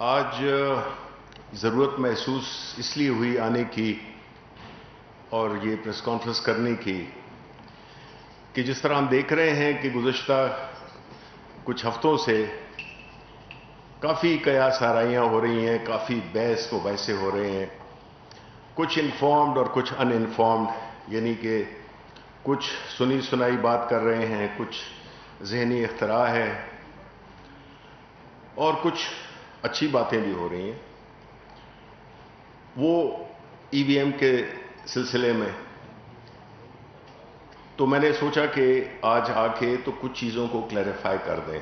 آج ضرورت محسوس اس لیے ہوئی آنے کی اور یہ پریس کانفرنس کرنے کی کہ جس طرح ہم دیکھ رہے ہیں کہ گزشتہ کچھ ہفتوں سے کافی قیاس آرائیاں ہو رہی ہیں، کافی بحث مباحثے ہو رہے ہیں، کچھ انفارمڈ اور کچھ ان انفارمڈ، یعنی کہ کچھ سنی سنائی بات کر رہے ہیں، کچھ ذہنی اختراع ہے اور کچھ اچھی باتیں بھی ہو رہی ہیں۔ وہ ای وی ایم کے سلسلے میں تو میں نے سوچا کہ آج آ کے تو کچھ چیزوں کو کلیریفائی کر دیں۔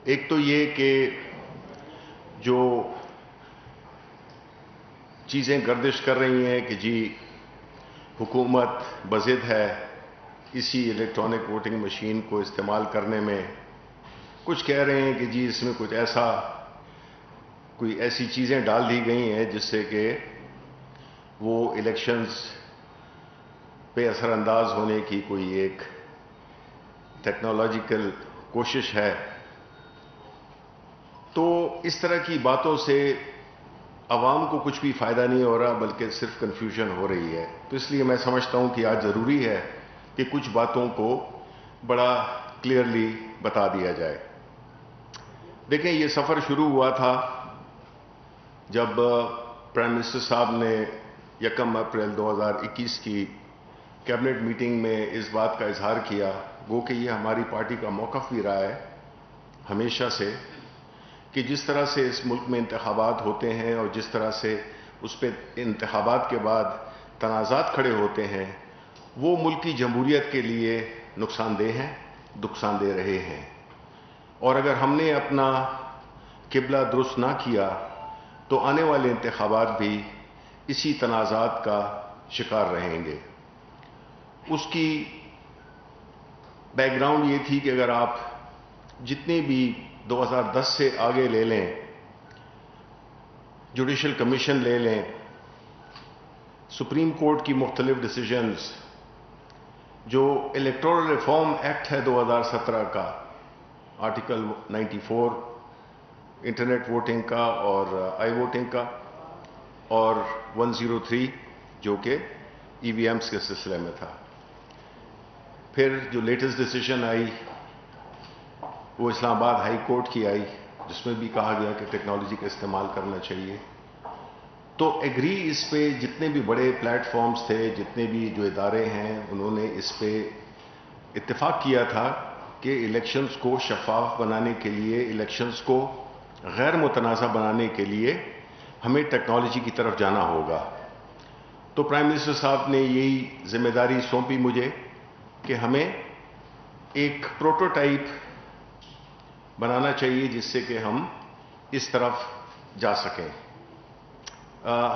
ایک تو یہ کہ جو چیزیں گردش کر رہی ہیں کہ جی حکومت بضد ہے اسی الیکٹرانک ووٹنگ مشین کو استعمال کرنے میں، کچھ کہہ رہے ہیں کہ جی اس میں کوئی ایسی چیزیں ڈال دی گئی ہیں جس سے کہ وہ الیکشنز پہ اثر انداز ہونے کی کوئی ایک ٹیکنالوجیکل کوشش ہے۔ تو اس طرح کی باتوں سے عوام کو کچھ بھی فائدہ نہیں ہو رہا بلکہ صرف کنفیوژن ہو رہی ہے۔ تو اس لیے میں سمجھتا ہوں کہ آج ضروری ہے کہ کچھ باتوں کو بڑا کلیئرلی بتا دیا جائے۔ دیکھیں، یہ سفر شروع ہوا تھا جب پرائم منسٹر صاحب نے 1 اپریل 2021 کی کیبنٹ میٹنگ میں اس بات کا اظہار کیا، وہ کہ یہ ہماری پارٹی کا موقف بھی رہا ہے ہمیشہ سے کہ جس طرح سے اس ملک میں انتخابات ہوتے ہیں اور جس طرح سے اس پہ انتخابات کے بعد تنازعات کھڑے ہوتے ہیں، وہ ملک کی جمہوریت کے لیے نقصان دہ ہیں، نقصان دہ رہے ہیں، اور اگر ہم نے اپنا قبلہ درست نہ کیا تو آنے والے انتخابات بھی اسی تنازعات کا شکار رہیں گے۔ اس کی بیک گراؤنڈ یہ تھی کہ اگر آپ جتنے بھی 2010 سے آگے لے لیں، جوڈیشل کمیشن لے لیں، سپریم کورٹ کی مختلف ڈیسیجنز، جو الیکٹورل ریفارم ایکٹ ہے 2017 کا، آرٹیکل 94 انٹرنیٹ ووٹنگ کا اور آئی ووٹنگ کا، اور 103 جو کہ ای وی ایمز کے سلسلے میں تھا۔ پھر جو لیٹسٹ ڈیسیجن آئی وہ اسلام آباد ہائی کورٹ کی آئی، جس میں بھی کہا گیا کہ ٹیکنالوجی کا استعمال کرنا چاہیے۔ تو ایگری اس پہ جتنے بھی بڑے پلیٹ فارمز تھے، جتنے بھی جو ادارے ہیں، انہوں نے اس پہ اتفاق کیا تھا کہ الیکشنز کو شفاف بنانے کے لیے، الیکشنز کو غیر متنازع بنانے کے لیے ہمیں ٹیکنالوجی کی طرف جانا ہوگا۔ تو پرائم منسٹر صاحب نے یہی ذمہ داری سونپی مجھے کہ ہمیں ایک پروٹوٹائپ بنانا چاہیے جس سے کہ ہم اس طرف جا سکیں۔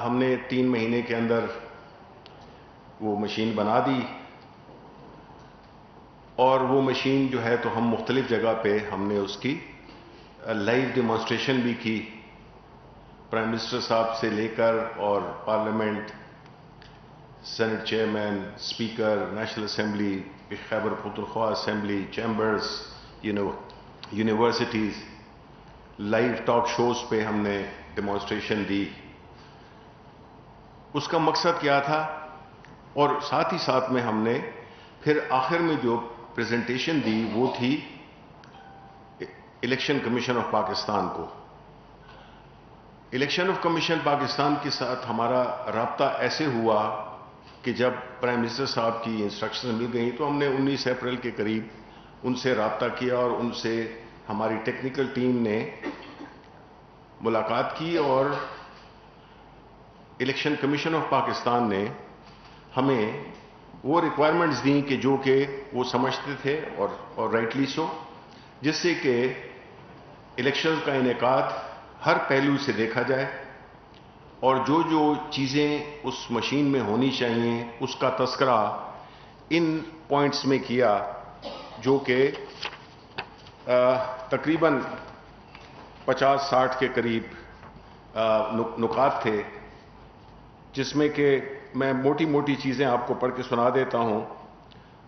ہم نے 3 مہینے کے اندر وہ مشین بنا دی، اور وہ مشین جو ہے تو ہم مختلف جگہ پہ ہم نے اس کی لائیو ڈیمانسٹریشن بھی کی، پرائم منسٹر صاحب سے لے کر اور Parliament, senate chairman, speaker, National Assembly, Khyber Pakhtunkhwa assembly, chambers, universities, live talk shows پہ ہم نے ڈیمانسٹریشن دی۔ اس کا مقصد کیا تھا، اور ساتھ ہی ساتھ میں ہم نے پھر آخر میں جو پریزنٹیشن دی وہ تھی الیکشن کمیشن آف پاکستان کو۔ الیکشن آف کمیشن پاکستان کے ساتھ ہمارا رابطہ ایسے ہوا کہ جب پرائم منسٹر صاحب کی انسٹرکشن مل گئی تو ہم نے 19 اپریل کے قریب ان سے رابطہ کیا، اور ان سے ہماری ٹیکنیکل ٹیم نے ملاقات کی، اور الیکشن کمیشن آف پاکستان نے ہمیں وہ ریکوائرمنٹس دیں کہ جو کہ وہ سمجھتے تھے اور رائٹلی سو، جس سے کہ الیکشن کا انعقاد ہر پہلو سے دیکھا جائے، اور جو جو چیزیں اس مشین میں ہونی چاہیے اس کا تذکرہ ان پوائنٹس میں کیا، جو کہ تقریباً 50-60 کے قریب نکات تھے، جس میں کہ میں موٹی موٹی چیزیں آپ کو پڑھ کے سنا دیتا ہوں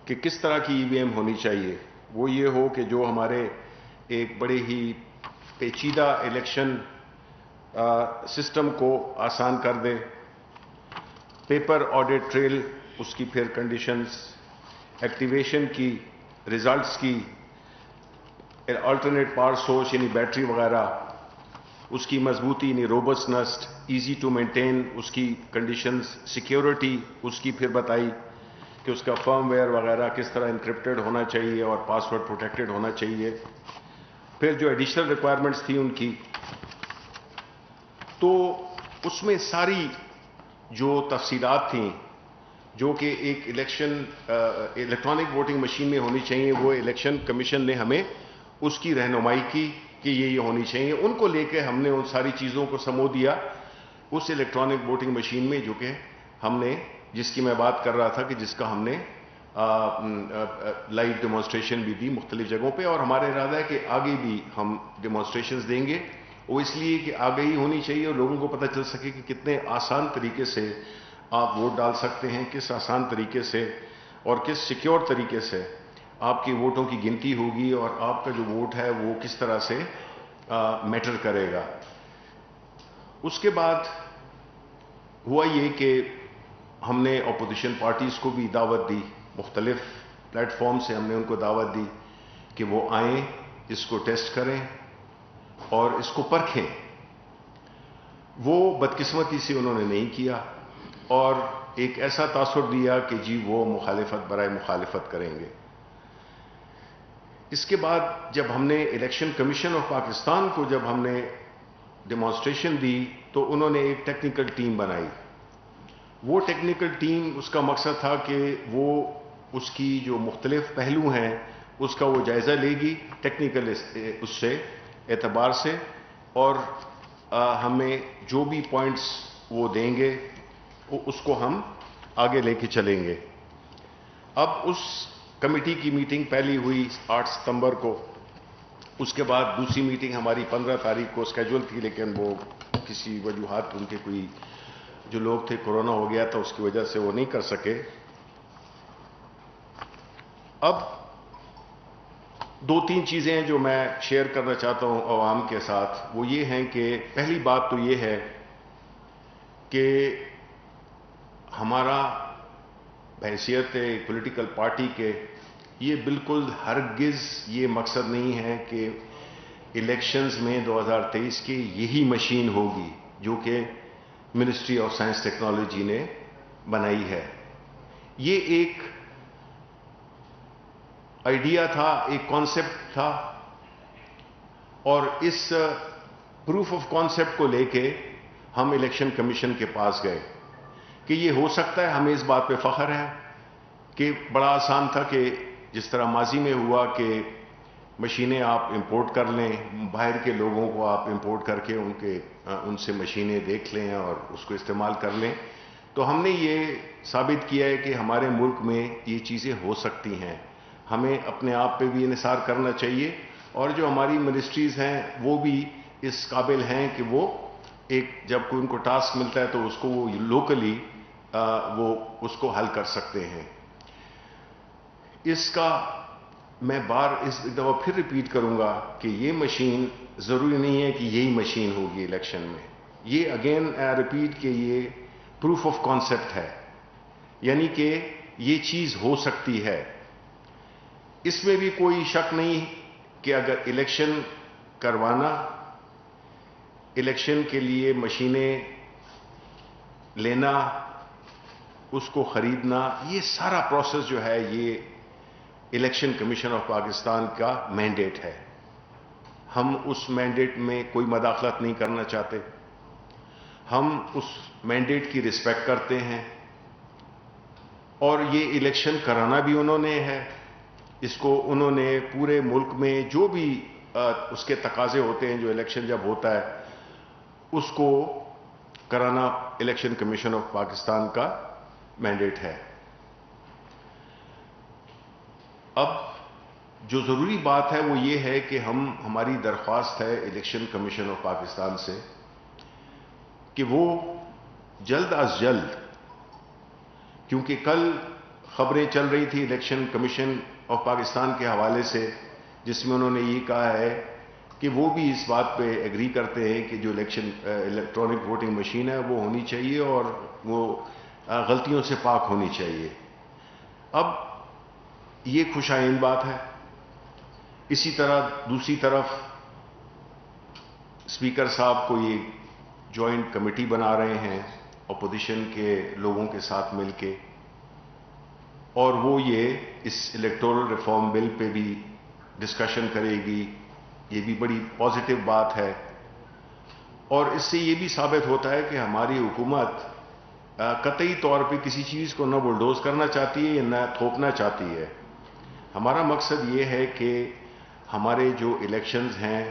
کہ کس طرح کی ای وی ایم ہونی چاہیے۔ وہ یہ ہو کہ جو ہمارے ایک بڑے ہی پیچیدہ الیکشن سسٹم کو آسان کر دے. پیپر آڈٹ ٹریل، اس کی پھر کنڈیشنز، ایکٹیویشن کی، ریزلٹس کی، آلٹرنیٹ پاور سورس یعنی بیٹری وغیرہ، اس کی مضبوطی یعنی روبسٹنس، ایزی ٹو مینٹین اس کی کنڈیشنز، سیکیورٹی اس کی پھر بتائی کہ اس کا فرم ویئر وغیرہ کس طرح انکرپٹڈ ہونا چاہیے اور پاس ورڈ پروٹیکٹڈ ہونا چاہیے. پھر جو ایڈیشنل ریکوائرمنٹس تھیں ان کی، تو اس میں ساری جو تفصیلات تھیں جو کہ ایک الیکٹرانک ووٹنگ مشین میں ہونی چاہیے، وہ الیکشن کمیشن نے ہمیں اس کی رہنمائی کی کہ یہ ہونی چاہیے. ان کو لے کے ہم نے ان ساری چیزوں کو سمو دیا اس الیکٹرانک ووٹنگ مشین میں، جو کہ ہم نے، جس کی میں بات کر رہا تھا کہ جس کا ہم نے لائیو ڈیمانسٹریشن بھی دی مختلف جگہوں پہ. اور ہمارا ارادہ ہے کہ آگے بھی ہم ڈیمانسٹریشنز دیں گے. وہ اس لیے کہ آگہی ہونی چاہیے اور لوگوں کو پتہ چل سکے کہ کتنے آسان طریقے سے آپ ووٹ ڈال سکتے ہیں، کس آسان طریقے سے اور کس سیکیور طریقے سے آپ کی ووٹوں کی گنتی ہوگی اور آپ کا جو ووٹ ہے وہ کس طرح سے میٹر کرے گا. اس کے بعد ہوا یہ کہ ہم نے اپوزیشن پارٹیز کو بھی دعوت دی، مختلف پلیٹ فارم سے ہم نے ان کو دعوت دی کہ وہ آئیں، اس کو ٹیسٹ کریں اور اس کو پرکھیں. وہ بدقسمتی سے انہوں نے نہیں کیا اور ایک ایسا تاثر دیا کہ جی وہ مخالفت برائے مخالفت کریں گے. اس کے بعد جب ہم نے الیکشن کمیشن آف پاکستان کو جب ہم نے ڈیمانسٹریشن دی تو انہوں نے ایک ٹیکنیکل ٹیم بنائی. وہ ٹیکنیکل ٹیم، اس کا مقصد تھا کہ وہ اس کی جو مختلف پہلو ہیں اس کا وہ جائزہ لے گی ٹیکنیکل اس سے اعتبار سے، اور ہمیں جو بھی پوائنٹس وہ دیں گے اس کو ہم آگے لے کے چلیں گے. اب اس کمیٹی کی میٹنگ پہلی ہوئی 8 ستمبر کو. اس کے بعد دوسری میٹنگ ہماری 15 تاریخ کو اسکیجول تھی، لیکن وہ کسی وجوہات ان کے کوئی جو لوگ تھے کورونا ہو گیا تھا، اس کی وجہ سے وہ نہیں کر سکے. اب 2-3 چیزیں جو میں شیئر کرنا چاہتا ہوں عوام کے ساتھ، وہ یہ ہیں کہ پہلی بات تو یہ ہے کہ ہمارا بحیثیت ایک پولیٹیکل پارٹی کے یہ بالکل ہرگز یہ مقصد نہیں ہے کہ الیکشنز میں 2023 کی یہی مشین ہوگی جو کہ منسٹری آف سائنس ٹیکنالوجی نے بنائی ہے. یہ ایک آئیڈیا تھا، ایک کانسیپٹ تھا، اور اس پروف آف کانسیپٹ کو لے کے ہم الیکشن کمیشن کے پاس گئے کہ یہ ہو سکتا ہے. ہمیں اس بات پہ فخر ہے کہ بڑا آسان تھا کہ جس طرح ماضی میں ہوا کہ مشینیں آپ امپورٹ کر لیں، باہر کے لوگوں کو آپ امپورٹ کر کے ان سے مشینیں دیکھ لیں اور اس کو استعمال کر لیں. تو ہم نے یہ ثابت کیا ہے کہ ہمارے ملک میں یہ چیزیں ہو سکتی ہیں. ہمیں اپنے آپ پہ بھی انحصار کرنا چاہیے اور جو ہماری منسٹریز ہیں وہ بھی اس قابل ہیں کہ وہ ایک جب کوئی ان کو ٹاسک ملتا ہے تو اس کو وہ لوکلی وہ اس کو حل کر سکتے ہیں. اس کا میں اس دفعہ پھر ریپیٹ کروں گا کہ یہ مشین ضروری نہیں ہے کہ یہی مشین ہوگی الیکشن میں. یہ اگین ریپیٹ کہ یہ پروف آف کانسیپٹ ہے، یعنی کہ یہ چیز ہو سکتی ہے. اس میں بھی کوئی شک نہیں کہ اگر الیکشن کروانا، الیکشن کے لیے مشینیں لینا، اس کو خریدنا، یہ سارا پروسیس جو ہے یہ الیکشن کمیشن آف پاکستان کا مینڈیٹ ہے. ہم اس مینڈیٹ میں کوئی مداخلت نہیں کرنا چاہتے. ہم اس مینڈیٹ کی رسپیکٹ کرتے ہیں اور یہ الیکشن کرانا بھی انہوں نے ہے. اس کو انہوں نے پورے ملک میں جو بھی اس کے تقاضے ہوتے ہیں، جو الیکشن جب ہوتا ہے اس کو کرانا الیکشن کمیشن آف پاکستان کا مینڈیٹ ہے. اب جو ضروری بات ہے وہ یہ ہے کہ ہماری درخواست ہے الیکشن کمیشن آف پاکستان سے کہ وہ جلد از جلد، کیونکہ کل خبریں چل رہی تھی الیکشن کمیشن آف پاکستان کے حوالے سے جس میں انہوں نے یہ کہا ہے کہ وہ بھی اس بات پہ ایگری کرتے ہیں کہ جو الیکٹرانک ووٹنگ مشین ہے وہ ہونی چاہیے اور وہ غلطیوں سے پاک ہونی چاہیے. اب یہ خوش آئند بات ہے. اسی طرح دوسری طرف اسپیکر صاحب کو یہ جوائنٹ کمیٹی بنا رہے ہیں اپوزیشن کے لوگوں کے ساتھ مل کے, اور وہ یہ اس الیکٹورل ریفارم بل پہ بھی ڈسکشن کرے گی. یہ بھی بڑی پازیٹیو بات ہے, اور اس سے یہ بھی ثابت ہوتا ہے کہ ہماری حکومت قطعی طور پہ کسی چیز کو نہ بلڈوز کرنا چاہتی ہے یا نہ تھوپنا چاہتی ہے. ہمارا مقصد یہ ہے کہ ہمارے جو الیکشنز ہیں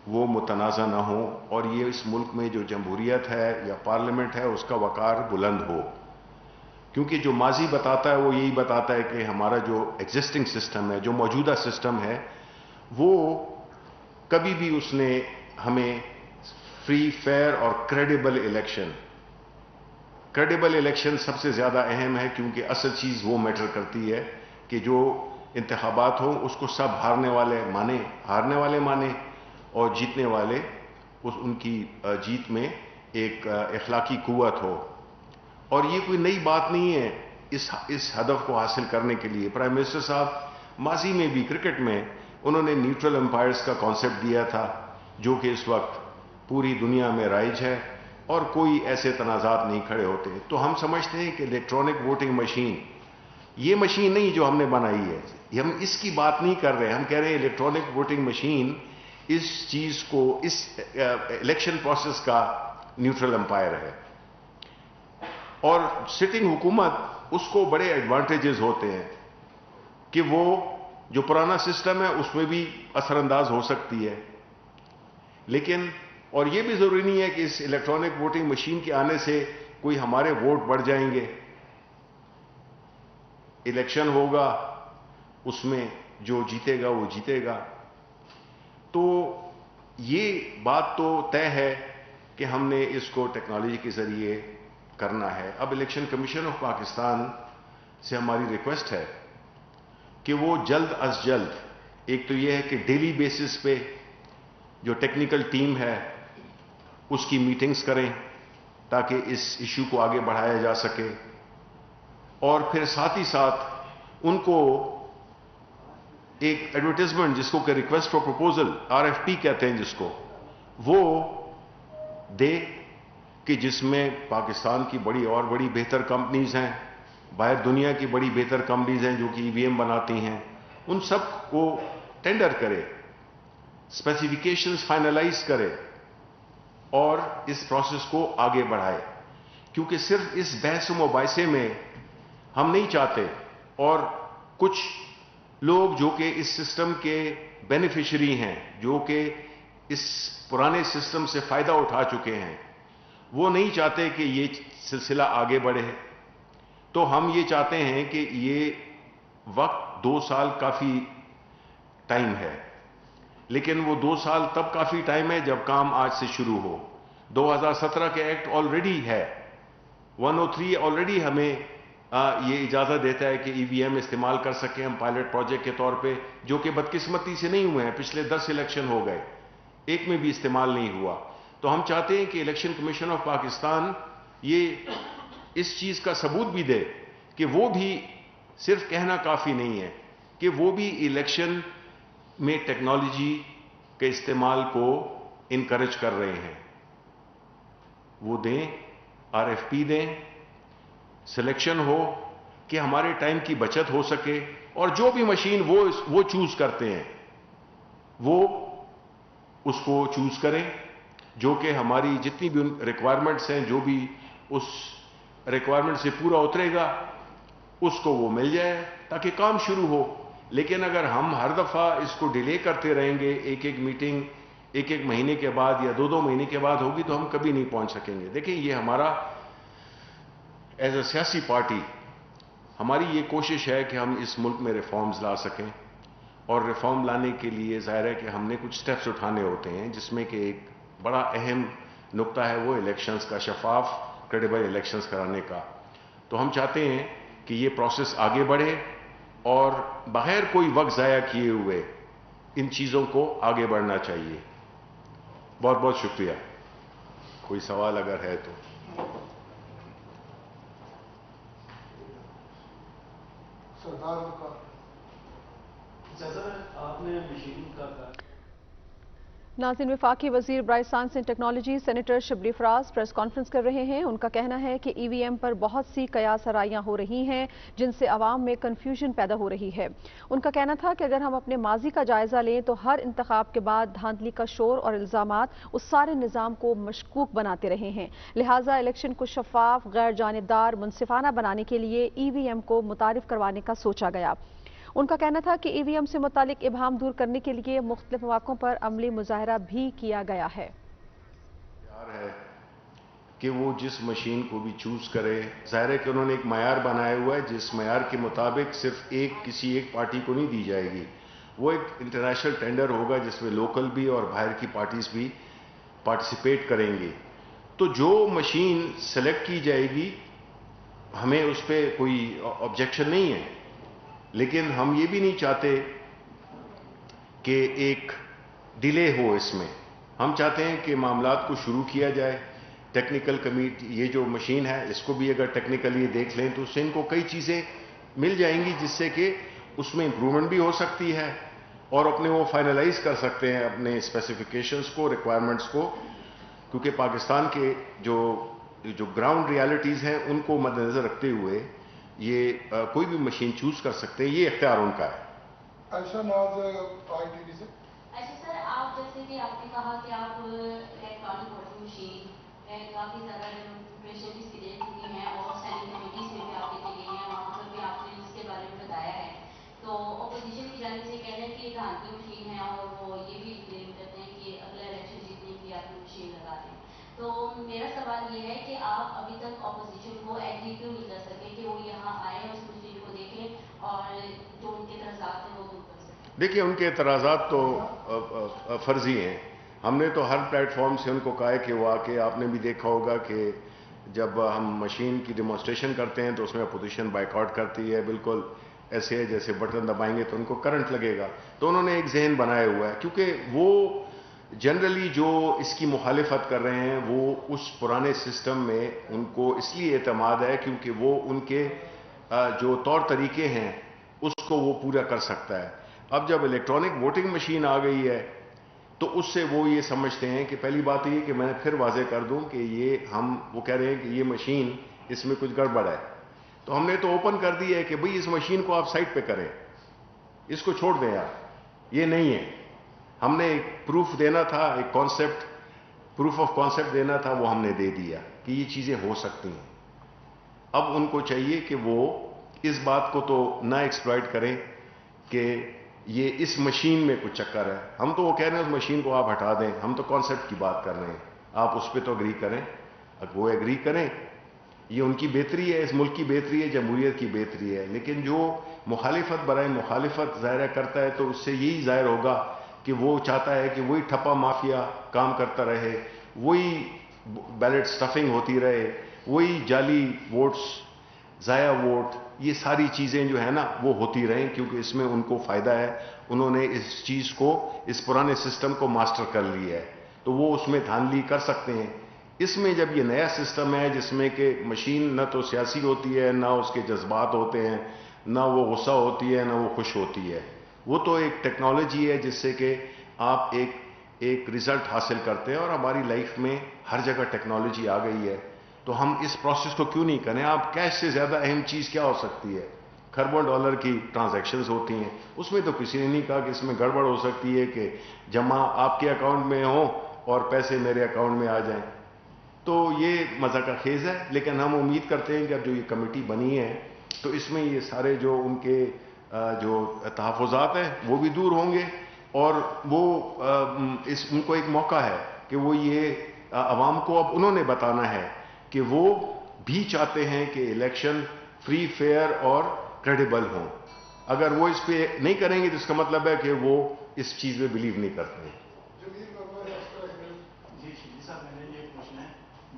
وہ متنازع نہ ہوں, اور یہ اس ملک میں جو جمہوریت ہے یا پارلیمنٹ ہے اس کا وقار بلند ہو. کیونکہ جو ماضی بتاتا ہے وہ یہی بتاتا ہے کہ ہمارا جو ایگزسٹنگ سسٹم ہے, جو موجودہ سسٹم ہے, وہ کبھی بھی اس نے ہمیں فری, فیئر اور کریڈیبل الیکشن سب سے زیادہ اہم ہے, کیونکہ اصل چیز وہ میٹر کرتی ہے کہ جو انتخابات ہوں اس کو سب ہارنے والے مانے اور جیتنے والے ان کی جیت میں ایک اخلاقی قوت ہو. اور یہ کوئی نئی بات نہیں ہے اس ہدف کو حاصل کرنے کے لیے. پرائم منسٹر صاحب ماضی میں بھی کرکٹ میں انہوں نے نیوٹرل امپائرز کا کانسیپٹ دیا تھا, جو کہ اس وقت پوری دنیا میں رائج ہے اور کوئی ایسے تنازعات نہیں کھڑے ہوتے. تو ہم سمجھتے ہیں کہ الیکٹرانک ووٹنگ مشین یہ مشین نہیں جو ہم نے بنائی ہے, ہم اس کی بات نہیں کر رہے. ہم کہہ رہے ہیں الیکٹرانک ووٹنگ مشین اس چیز کو, اس الیکشن پروسیس کا نیوٹرل امپائر ہے, اور سٹنگ حکومت اس کو بڑے ایڈوانٹیجز ہوتے ہیں کہ وہ جو پرانا سسٹم ہے اس میں بھی اثر انداز ہو سکتی ہے. لیکن اور یہ بھی ضروری نہیں ہے کہ اس الیکٹرانک ووٹنگ مشین کے آنے سے کوئی ہمارے ووٹ بڑھ جائیں گے. الیکشن ہوگا, اس میں جو جیتے گا وہ جیتے گا. تو یہ بات تو طے ہے کہ ہم نے اس کو ٹیکنالوجی کے ذریعے کرنا ہے. اب الیکشن کمیشن آف پاکستان سے ہماری ریکویسٹ ہے کہ وہ جلد از جلد, ایک تو یہ ہے کہ ڈیلی بیسس پہ جو ٹیکنیکل ٹیم ہے اس کی میٹنگز کریں تاکہ اس ایشو کو آگے بڑھایا جا سکے, اور پھر ساتھ ہی ساتھ ان کو ایک ایڈورٹائزمنٹ جس کو کہ ریکویسٹ فار پروپوزل RFP کہتے ہیں جس کو, وہ دے کہ جس میں پاکستان کی بڑی بہتر کمپنیز ہیں, باہر دنیا کی بڑی بہتر کمپنیز ہیں جو کہ EVM بناتی ہیں, ان سب کو ٹینڈر کرے, اسپیسیفیکیشنز فائنلائز کرے اور اس پروسیس کو آگے بڑھائے. کیونکہ صرف اس بحث و مباحثے میں ہم نہیں چاہتے, اور کچھ لوگ جو کہ اس سسٹم کے بینیفیشری ہیں, جو کہ اس پرانے سسٹم سے فائدہ اٹھا چکے ہیں, وہ نہیں چاہتے کہ یہ سلسلہ آگے بڑھے. تو ہم یہ چاہتے ہیں کہ یہ وقت 2 سال کافی ٹائم ہے, لیکن وہ 2 سال تب کافی ٹائم ہے جب کام آج سے شروع ہو. 2017 کے ایکٹ آلریڈی ہے, 103 آلریڈی ہمیں یہ اجازت دیتا ہے کہ EVM استعمال کر سکیں ہم پائلٹ پروجیکٹ کے طور پہ, جو کہ بدقسمتی سے نہیں ہوئے ہیں. پچھلے 10 الیکشن ہو گئے, ایک میں بھی استعمال نہیں ہوا. تو ہم چاہتے ہیں کہ الیکشن کمیشن آف پاکستان یہ اس چیز کا ثبوت بھی دے کہ وہ بھی صرف کہنا کافی نہیں ہے, کہ وہ بھی الیکشن میں ٹیکنالوجی کے استعمال کو انکریج کر رہے ہیں. وہ دیں, RFP دیں, سلیکشن ہو کہ ہمارے ٹائم کی بچت ہو سکے, اور جو بھی مشین وہ چوز کرتے ہیں وہ اس کو چوز کریں, جو کہ ہماری جتنی بھی ریکوائرمنٹس ہیں, جو بھی اس ریکوائرمنٹ سے پورا اترے گا اس کو وہ مل جائے تاکہ کام شروع ہو. لیکن اگر ہم ہر دفعہ اس کو ڈیلے کرتے رہیں گے, ایک میٹنگ 1 مہینے کے بعد یا 2 مہینے کے بعد ہوگی, تو ہم کبھی نہیں پہنچ سکیں گے. دیکھیں, یہ ہمارا ایز اے سیاسی پارٹی ہماری یہ کوشش ہے کہ ہم اس ملک میں ریفارمز لا سکیں, اور ریفارم لانے کے لیے ظاہر ہے کہ ہم نے کچھ سٹیپس اٹھانے ہوتے ہیں, جس میں کہ ایک بڑا اہم نقطہ ہے وہ الیکشنز کا, شفاف کریڈیبل الیکشنز کرانے کا. تو ہم چاہتے ہیں کہ یہ پروسیس آگے بڑھے, اور بغیر کوئی وقت ضائع کیے ہوئے ان چیزوں کو آگے بڑھنا چاہیے. بہت بہت شکریہ. کوئی سوال اگر ہے تو. آپ نے مشین کا ناظرین، وفاقی وزیر برائے science and technology senator Shibli Faraz press conference کر رہے ہیں. ان کا کہنا ہے کہ ای وی ایم پر بہت سی قیاس آرائیاں ہو رہی ہیں جن سے عوام میں کنفیوژن پیدا ہو رہی ہے. ان کا کہنا تھا کہ اگر ہم اپنے ماضی کا جائزہ لیں تو ہر انتخاب کے بعد دھاندلی کا شور اور الزامات اس سارے نظام کو مشکوک بناتے رہے ہیں. لہٰذا الیکشن کو شفاف، غیر جانبدار، منصفانہ بنانے کے لیے ای وی ایم کو متعارف کروانے کا سوچا گیا. ان کا کہنا تھا کہ ای وی ایم سے متعلق ابہام دور کرنے کے لیے مختلف مواقعوں پر عملی مظاہرہ بھی کیا گیا ہے. کہ وہ جس مشین کو بھی چوز کرے، ظاہر ہے کہ انہوں نے ایک معیار بنایا ہوا ہے جس معیار کے مطابق صرف کسی ایک پارٹی کو نہیں دی جائے گی. وہ ایک انٹرنیشنل ٹینڈر ہوگا جس میں لوکل بھی اور باہر کی پارٹیز بھی پارٹیسپیٹ کریں گے. تو جو مشین سلیکٹ کی جائے گی ہمیں اس پہ کوئی آبجیکشن نہیں ہے، لیکن ہم یہ بھی نہیں چاہتے کہ ایک ڈیلے ہو اس میں. ہم چاہتے ہیں کہ معاملات کو شروع کیا جائے. ٹیکنیکل کمیٹی، یہ جو مشین ہے اس کو بھی اگر ٹیکنیکلی دیکھ لیں تو اس سے ان کو کئی چیزیں مل جائیں گی جس سے کہ اس میں امپرومنٹ بھی ہو سکتی ہے اور اپنے وہ فائنلائز کر سکتے ہیں اپنے اسپیسیفیکیشنز کو، ریکوائرمنٹس کو. کیونکہ پاکستان کے جو گراؤنڈ ریالٹیز ہیں ان کو مد نظر رکھتے ہوئے یہ کوئی بھی مشین چوز کر سکتے ہیں، یہ اختیار ان کا ہے. عائشہ نواز آئی ٹی وی سے. اچھا سر، آپ جیسے کہ آپ نے کہا کہ آپ الیکٹرانک ووٹنگ مشین کافی زیادہ ڈیمونسٹریشن کی دے چکی ہیں اور اسٹینڈنگ کمیٹیز میں بھی آپ لے کے گئی ہیں، وہاں پر بھی آپ نے اس کے بارے میں بتایا ہے. تو اپوزیشن کی جانب سے کہہ رہے ہیں کہ یہ دھاندلی مشین ہے اور وہ یہ بھی کلیم کرتے ہیں کہ اگلا الیکشن جیتنے کے لیے آپ مشین لگا دیں. تو میرا سوال یہ ہے کہ آپ ابھی تک اپوزیشن کو ایگری کیوں نہیں کر سکے کہ وہ یہاں آئیں اس مشین کو دیکھیں اور جو ان کے اعتراضات ہیں وہ دور کر سکیں؟ دیکھیے، ان کے اعتراضات تو فرضی ہیں. ہم نے تو ہر پلیٹ فارم سے ان کو کہا ہے کہ وہ آ کے، آپ نے بھی دیکھا ہوگا کہ جب ہم مشین کی ڈیمونسٹریشن کرتے ہیں تو اس میں اپوزیشن بائیکاٹ کرتی ہے. بالکل ایسے ہے جیسے بٹن دبائیں گے تو ان کو کرنٹ لگے گا. تو انہوں نے ایک ذہن بنایا ہوا ہے، کیونکہ وہ جنرلی جو اس کی مخالفت کر رہے ہیں وہ اس پرانے سسٹم میں ان کو اس لیے اعتماد ہے کیونکہ وہ ان کے جو طور طریقے ہیں اس کو وہ پورا کر سکتا ہے. اب جب الیکٹرانک ووٹنگ مشین آ گئی ہے تو اس سے وہ یہ سمجھتے ہیں کہ پہلی بات یہ کہ میں پھر واضح کر دوں کہ وہ کہہ رہے ہیں کہ یہ مشین، اس میں کچھ گڑبڑ ہے. تو ہم نے تو اوپن کر دی ہے کہ بھئی اس مشین کو آپ سائٹ پہ کریں، اس کو چھوڑ دیں آپ، یہ نہیں ہے. ہم نے ایک پروف دینا تھا، ایک کانسیپٹ، پروف آف کانسیپٹ دینا تھا، وہ ہم نے دے دیا کہ یہ چیزیں ہو سکتی ہیں. اب ان کو چاہیے کہ وہ اس بات کو تو نہ ایکسپلائٹ کریں کہ یہ اس مشین میں کچھ چکر ہے. ہم تو وہ کہہ رہے ہیں اس مشین کو آپ ہٹا دیں، ہم تو کانسیپٹ کی بات کر رہے ہیں. آپ اس پہ تو اگری کریں، اگر وہ اگری کریں، یہ ان کی بہتری ہے، اس ملک کی بہتری ہے، جمہوریت کی بہتری ہے. لیکن جو مخالفت برائے مخالفت ظاہر کرتا ہے تو اس سے یہی ظاہر ہوگا کہ وہ چاہتا ہے کہ وہی ٹھپا مافیا کام کرتا رہے، وہی بیلٹ سٹفنگ ہوتی رہے، وہی جعلی ووٹس، ضائع ووٹ، یہ ساری چیزیں جو ہے نا وہ ہوتی رہیں، کیونکہ اس میں ان کو فائدہ ہے. انہوں نے اس چیز کو، اس پرانے سسٹم کو ماسٹر کر لیا ہے تو وہ اس میں دھاندلی کر سکتے ہیں. اس میں جب یہ نیا سسٹم ہے جس میں کہ مشین نہ تو سیاسی ہوتی ہے، نہ اس کے جذبات ہوتے ہیں، نہ وہ غصہ ہوتی ہے، نہ وہ خوش ہوتی ہے، وہ تو ایک ٹیکنالوجی ہے جس سے کہ آپ ایک رزلٹ حاصل کرتے ہیں. اور ہماری لائف میں ہر جگہ ٹیکنالوجی آ گئی ہے تو ہم اس پروسیس کو کیوں نہیں کریں. آپ کیش سے زیادہ اہم چیز کیا ہو سکتی ہے؟ کھربوں ڈالر کی ٹرانزیکشنز ہوتی ہیں، اس میں تو کسی نے نہیں کہا کہ اس میں گڑبڑ ہو سکتی ہے کہ جمع آپ کے اکاؤنٹ میں ہوں اور پیسے میرے اکاؤنٹ میں آ جائیں. تو یہ مزہ کا خیز ہے. لیکن ہم امید کرتے ہیں کہ اب جو یہ کمیٹی بنی ہے تو اس میں یہ سارے جو ان کے جو تحفظات ہیں وہ بھی دور ہوں گے اور وہ ان کو ایک موقع ہے کہ وہ یہ عوام کو اب انہوں نے بتانا ہے کہ وہ بھی چاہتے ہیں کہ الیکشن فری، فیئر اور کریڈیبل ہوں. اگر وہ اس پہ نہیں کریں گے تو اس کا مطلب ہے کہ وہ اس چیز میں بلیو نہیں کرتے ہیں. جی سر، میں نے یہ پوچھنا ہے،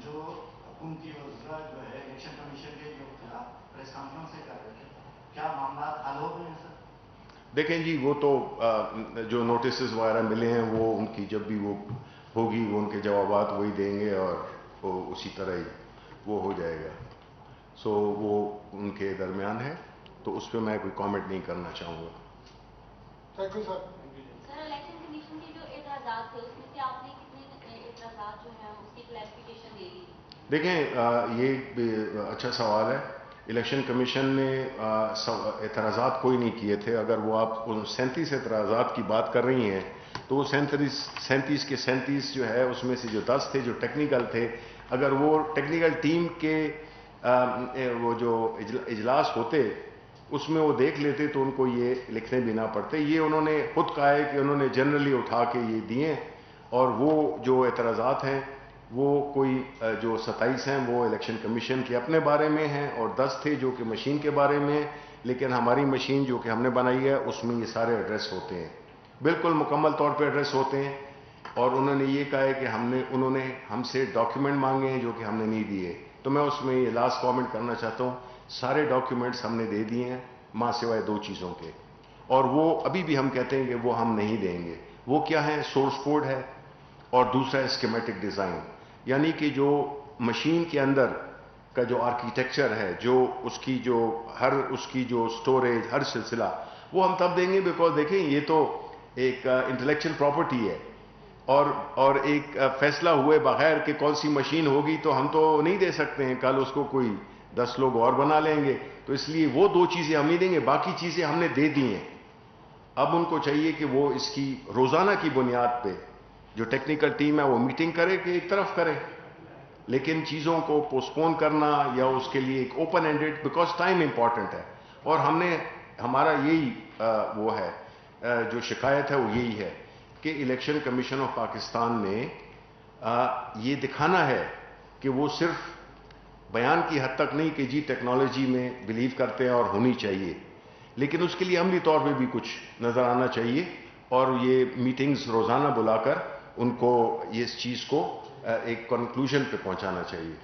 جو حکومتی وزراء جو ہے الیکشن کمیشن کے جو خلاف پریس کانفرنس سے کر رہے تھے، کیا معاملات حل ہو گئے ہیں سر؟ دیکھیں جی، وہ تو جو نوٹسز وغیرہ ملے ہیں وہ ان کی جب بھی وہ ہوگی وہ ان کے جوابات وہی دیں گے اور وہ اسی طرح ہی وہ ہو جائے گا. سو وہ ان کے درمیان ہے, تو اس پہ میں کوئی کامنٹ نہیں کرنا چاہوں گا. Thank you sir. Sir election commission کے جو اعتراضات تھے اس میں سے آپ نے کتنے اعتراضات جو ہیں اس کی کلیریفیکیشن دے دی؟ دیکھیں یہ اچھا سوال ہے. الیکشن کمیشن نے اعتراضات کوئی نہیں کیے تھے. اگر وہ آپ 37 اعتراضات کی بات کر رہی ہیں تو وہ 37 کے 37 جو ہے اس میں سے جو 10 تھے جو ٹیکنیکل تھے, اگر وہ ٹیکنیکل ٹیم کے وہ جو اجلاس ہوتے اس میں وہ دیکھ لیتے تو ان کو یہ لکھنے بھی نہ پڑتے. یہ انہوں نے خود کہا ہے کہ انہوں نے جنرلی اٹھا کے یہ دیے, اور وہ جو اعتراضات ہیں وہ کوئی جو 27 ہیں وہ الیکشن کمیشن کے اپنے بارے میں ہیں, اور 10 تھے جو کہ مشین کے بارے میں ہیں. لیکن ہماری مشین جو کہ ہم نے بنائی ہے اس میں یہ سارے ایڈریس ہوتے ہیں, بالکل مکمل طور پہ ایڈریس ہوتے ہیں. اور انہوں نے یہ کہا ہے کہ انہوں نے ہم سے ڈاکیومنٹ مانگے ہیں جو کہ ہم نے نہیں دیے. تو میں اس میں یہ لاسٹ کامنٹ کرنا چاہتا ہوں, سارے ڈاکیومنٹس ہم نے دے دیے ہیں ماں سوائے 2 چیزوں کے, اور وہ ابھی بھی ہم کہتے ہیں کہ وہ ہم نہیں دیں گے. وہ کیا ہے؟ سورس کوڈ ہے, اور دوسرا اسکیمیٹک ڈیزائن, یعنی کہ جو مشین کے اندر کا جو آرکیٹیکچر ہے, جو اس کی جو سٹوریج, ہر سلسلہ, وہ ہم تب دیں گے. بیکاز دیکھیں یہ تو ایک انٹلیکچوئل پراپرٹی ہے, اور ایک فیصلہ ہوئے بغیر کہ کون سی مشین ہوگی تو ہم تو نہیں دے سکتے ہیں. کل اس کو کوئی 10 لوگ اور بنا لیں گے, تو اس لیے وہ 2 چیزیں ہم نہیں دیں گے. باقی چیزیں ہم نے دے دی ہیں. اب ان کو چاہیے کہ وہ اس کی روزانہ کی بنیاد پہ جو ٹیکنیکل ٹیم ہے وہ میٹنگ کرے کہ ایک طرف کرے, لیکن چیزوں کو پوسٹپون کرنا یا اس کے لیے ایک open ended, because time important ہے. اور ہمارا یہی وہ ہے, جو شکایت ہے وہ یہی ہے کہ الیکشن کمیشن آف پاکستان نے یہ دکھانا ہے کہ وہ صرف بیان کی حد تک نہیں کہ جی ٹیکنالوجی میں بلیو کرتے ہیں اور ہونی چاہیے, لیکن اس کے لیے عملی طور پہ بھی کچھ نظر آنا چاہیے. اور یہ میٹنگز روزانہ بلا کر ان کو اس چیز کو ایک کنکلوژن پہ پہنچانا چاہیے.